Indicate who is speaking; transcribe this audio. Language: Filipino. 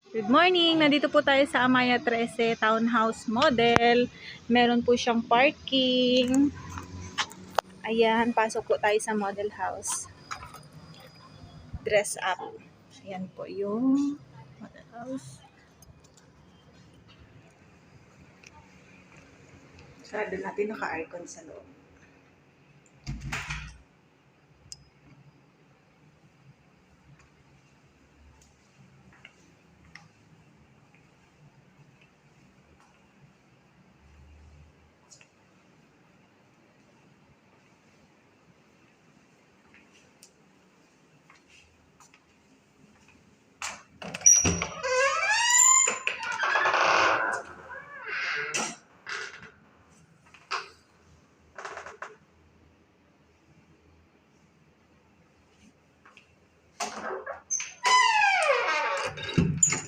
Speaker 1: Good morning! Nandito po tayo sa Amaya 13 Townhouse Model. Meron po siyang parking. Ayan, pasok po tayo sa model house. Dress up. Ayan po yung model house. Sarado natin, naka-aircon sa loob.